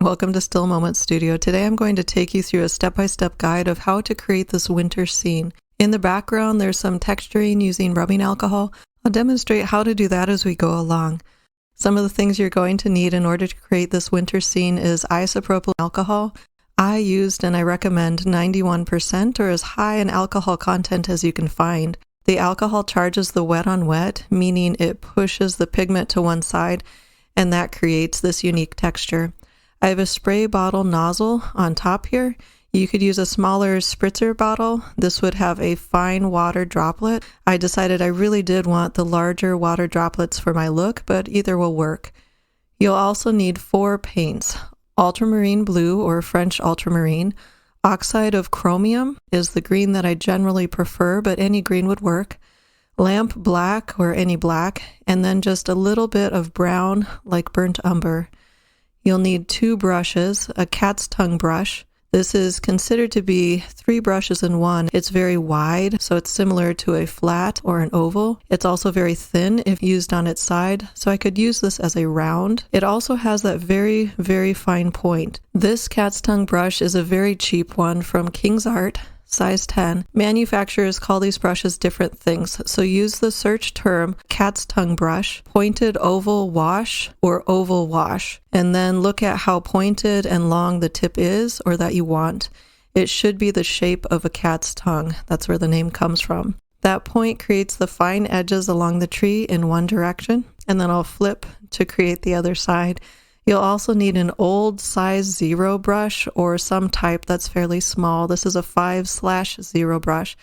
Welcome to Still Moments Studio. Today I'm going to take you through a step-by-step guide of how to create this winter scene. In the background there's some texturing using rubbing alcohol. I'll demonstrate how to do that as we go along. Some of the things you're going to need in order to create this winter scene is isopropyl alcohol. I used and I recommend 91% or as high an alcohol content as you can find. The alcohol charges the wet on wet, meaning it pushes the pigment to one side, and that creates this unique texture. I have a spray bottle nozzle on top here. You could use a smaller spritzer bottle. This would have a fine water droplet. I decided I really did want the larger water droplets for my look, but either will work. You'll also need 4 paints: ultramarine blue or French ultramarine. Oxide of chromium is the green that I generally prefer, but any green would work. Lamp black or any black, and then just a little bit of brown like burnt umber. You'll need 2 brushes, a cat's tongue brush. This is considered to be 3 brushes in one. It's very wide, so it's similar to a flat or an oval. It's also very thin if used on its side, so I could use this as a round. It also has that very, very fine point. This cat's tongue brush is a very cheap one from King's Art, size 10. Manufacturers call these brushes different things, so use the search term cat's tongue brush, pointed oval wash, or oval wash, and then look at how pointed and long the tip is or that you want. It should be the shape of a cat's tongue. That's where the name comes from. That point creates the fine edges along the tree in one direction, and then I'll flip to create the other side. You'll also need an old size 0 brush or some type that's fairly small. This is a 5/0 brush.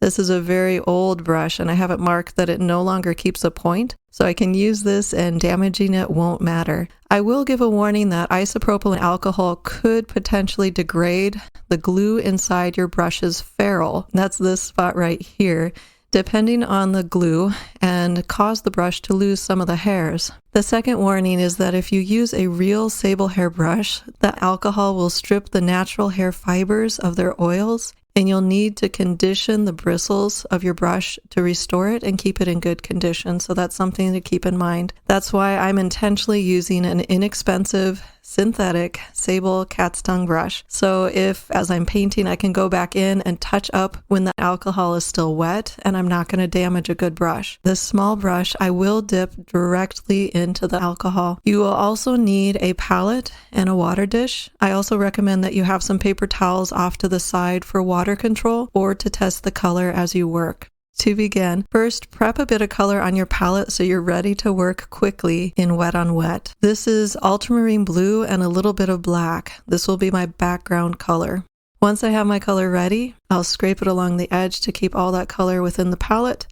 This is a very old brush, and I have it marked that it no longer keeps a point, so I can use this and damaging it won't matter. I will give a warning that isopropyl alcohol could potentially degrade the glue inside your brush's ferrule. That's this spot right here, depending on the glue, and cause the brush to lose some of the hairs. The second warning is that if you use a real sable hair brush, the alcohol will strip the natural hair fibers of their oils, and you'll need to condition the bristles of your brush to restore it and keep it in good condition. So that's something to keep in mind. That's why I'm intentionally using an inexpensive synthetic sable cat's tongue brush. So if, as I'm painting, I can go back in and touch up when the alcohol is still wet, and I'm not going to damage a good brush. This small brush I will dip directly into the alcohol. You will also need a palette and a water dish. I also recommend that you have some paper towels off to the side for water control or to test the color as you work. To begin, first prep a bit of color on your palette so you're ready to work quickly in wet on wet. This is ultramarine blue and a little bit of black. This will be my background color. Once I have my color ready, I'll scrape it along the edge to keep all that color within the palette,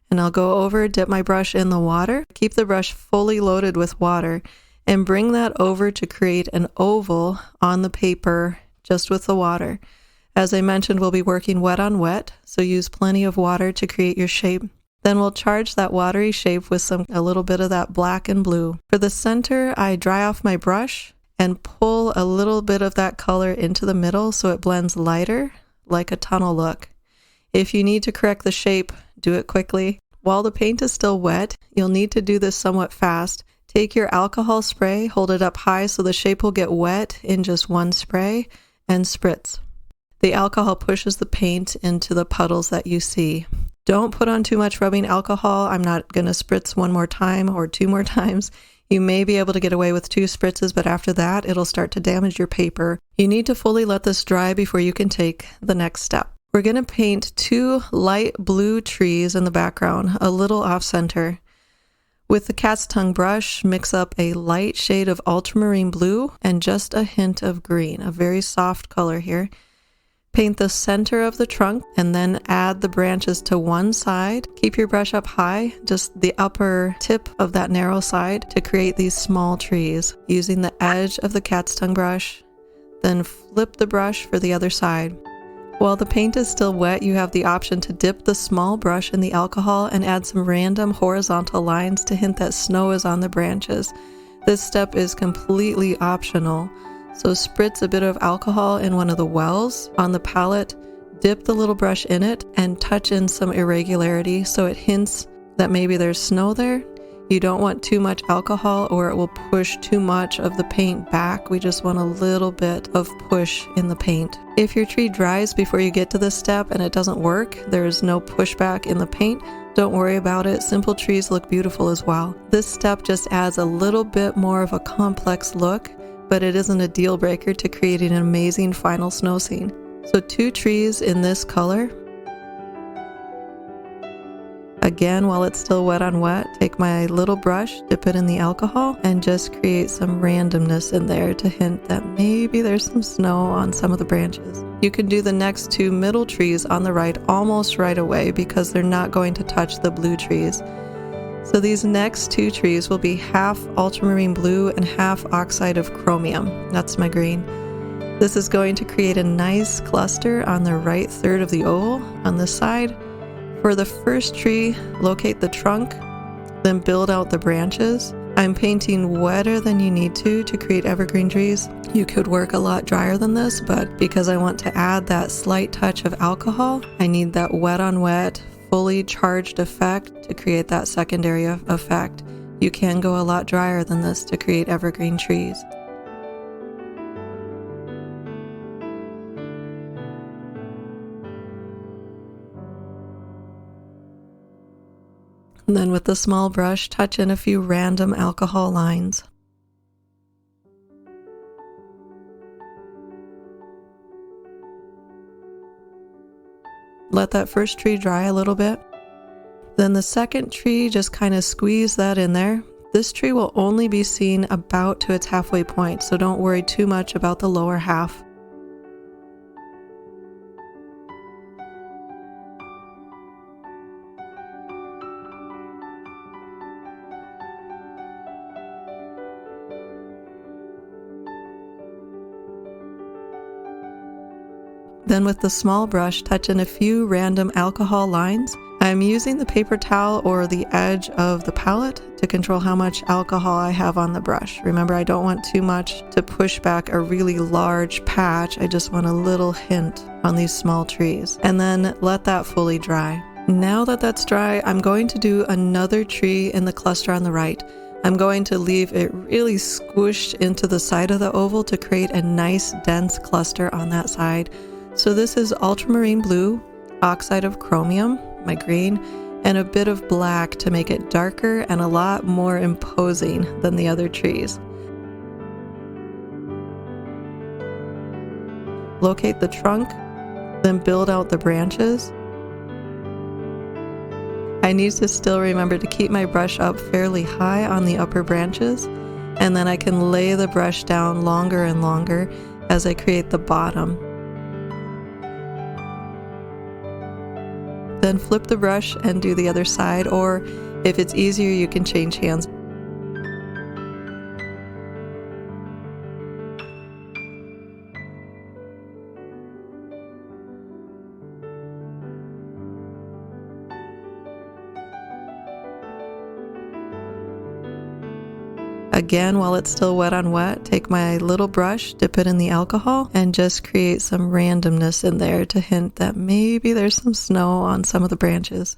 and I'll go over, dip my brush in the water, keep the brush fully loaded with water, and bring that over to create an oval on the paper just with the water. As I mentioned, we'll be working wet on wet, so use plenty of water to create your shape. Then we'll charge that watery shape with a little bit of that black and blue. For the center, I dry off my brush and pull a little bit of that color into the middle so it blends lighter, like a tunnel look. If you need to correct the shape, do it quickly. While the paint is still wet, you'll need to do this somewhat fast. Take your alcohol spray, hold it up high so the shape will get wet in just one spray, and spritz. The alcohol pushes the paint into the puddles that you see. Don't put on too much rubbing alcohol. I'm not going to spritz 1 more time or 2 more times. You may be able to get away with 2 spritzes, but after that, it'll start to damage your paper. You need to fully let this dry before you can take the next step. We're going to paint 2 light blue trees in the background, a little off-center. With the cat's tongue brush, mix up a light shade of ultramarine blue and just a hint of green, a very soft color here. Paint the center of the trunk and then add the branches to one side. Keep your brush up high, just the upper tip of that narrow side, to create these small trees. Using the edge of the cat's tongue brush, then flip the brush for the other side. While the paint is still wet, you have the option to dip the small brush in the alcohol and add some random horizontal lines to hint that snow is on the branches. This step is completely optional. So spritz a bit of alcohol in one of the wells on the palette, dip the little brush in it, and touch in some irregularity so it hints that maybe there's snow there. You don't want too much alcohol or it will push too much of the paint back. We just want a little bit of push in the paint. If your tree dries before you get to this step and it doesn't work, there's no pushback in the paint, don't worry about it. Simple trees look beautiful as well. This step just adds a little bit more of a complex look, but it isn't a deal breaker to creating an amazing final snow scene. So 2 trees in this color. Again, while it's still wet on wet, take my little brush, dip it in the alcohol, and just create some randomness in there to hint that maybe there's some snow on some of the branches. You can do the next 2 middle trees on the right almost right away because they're not going to touch the blue trees. So these next 2 trees will be half ultramarine blue and half oxide of chromium. That's my green. This is going to create a nice cluster on the right third of the oval on this side. For the first tree, locate the trunk, then build out the branches. I'm painting wetter than you need to create evergreen trees. You could work a lot drier than this, but because I want to add that slight touch of alcohol, I need that wet on wet, fully charged effect to create that secondary effect. You can go a lot drier than this to create evergreen trees. And then with the small brush, touch in a few random alcohol lines. Let that first tree dry a little bit. Then the second tree, just kind of squeeze that in there. This tree will only be seen about to its halfway point, so don't worry too much about the lower half. Then with the small brush, touch in a few random alcohol lines. I'm using the paper towel or the edge of the palette to control how much alcohol I have on the brush. Remember, I don't want too much to push back a really large patch. I just want a little hint on these small trees. And then let that fully dry. Now that that's dry, I'm going to do another tree in the cluster on the right. I'm going to leave it really squished into the side of the oval to create a nice dense cluster on that side. So this is ultramarine blue, oxide of chromium, my green, and a bit of black to make it darker and a lot more imposing than the other trees. Locate the trunk, then build out the branches. I need to still remember to keep my brush up fairly high on the upper branches, and then I can lay the brush down longer and longer as I create the bottom. Then flip the brush and do the other side, or if it's easier, you can change hands. Again, while it's still wet on wet, take my little brush, dip it in the alcohol, and just create some randomness in there to hint that maybe there's some snow on some of the branches.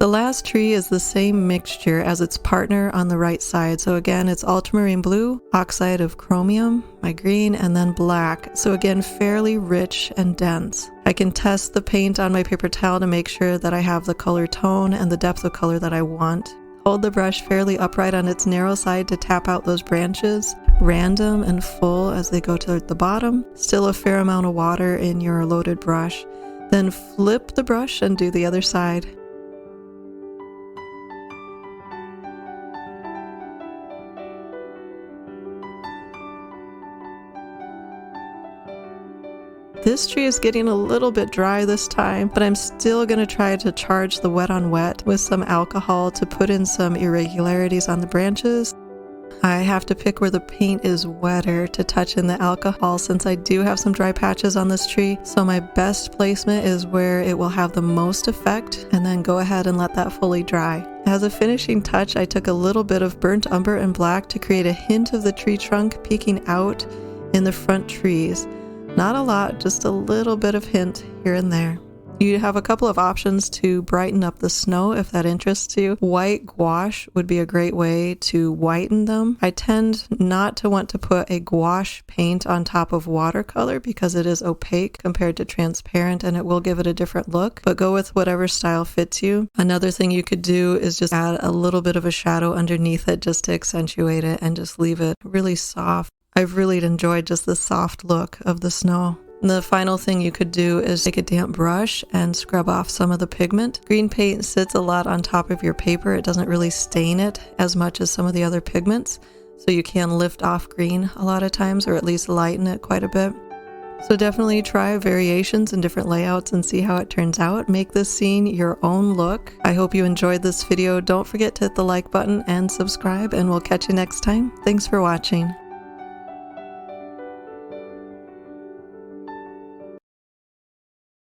The last tree is the same mixture as its partner on the right side. So again, it's ultramarine blue, oxide of chromium, my green, and then black. So again, fairly rich and dense. I can test the paint on my paper towel to make sure that I have the color tone and the depth of color that I want. Hold the brush fairly upright on its narrow side to tap out those branches, random and full as they go to the bottom. Still a fair amount of water in your loaded brush. Then flip the brush and do the other side. This tree is getting a little bit dry this time, but I'm still going to try to charge the wet on wet with some alcohol to put in some irregularities on the branches. I have to pick where the paint is wetter to touch in the alcohol since I do have some dry patches on this tree, so my best placement is where it will have the most effect, and then go ahead and let that fully dry. As a finishing touch, I took a little bit of burnt umber and black to create a hint of the tree trunk peeking out in the front trees. Not a lot, just a little bit of hint here and there. You have a couple of options to brighten up the snow if that interests you. White gouache would be a great way to whiten them. I tend not to want to put a gouache paint on top of watercolor because it is opaque compared to transparent and it will give it a different look, but go with whatever style fits you. Another thing you could do is just add a little bit of a shadow underneath it just to accentuate it and just leave it really soft. I've really enjoyed just the soft look of the snow. The final thing you could do is take a damp brush and scrub off some of the pigment. Green paint sits a lot on top of your paper. It doesn't really stain it as much as some of the other pigments, so you can lift off green a lot of times, or at least lighten it quite a bit. So definitely try variations and different layouts and see how it turns out. Make this scene your own look. I hope you enjoyed this video. Don't forget to hit the like button and subscribe, and we'll catch you next time. Thanks for watching.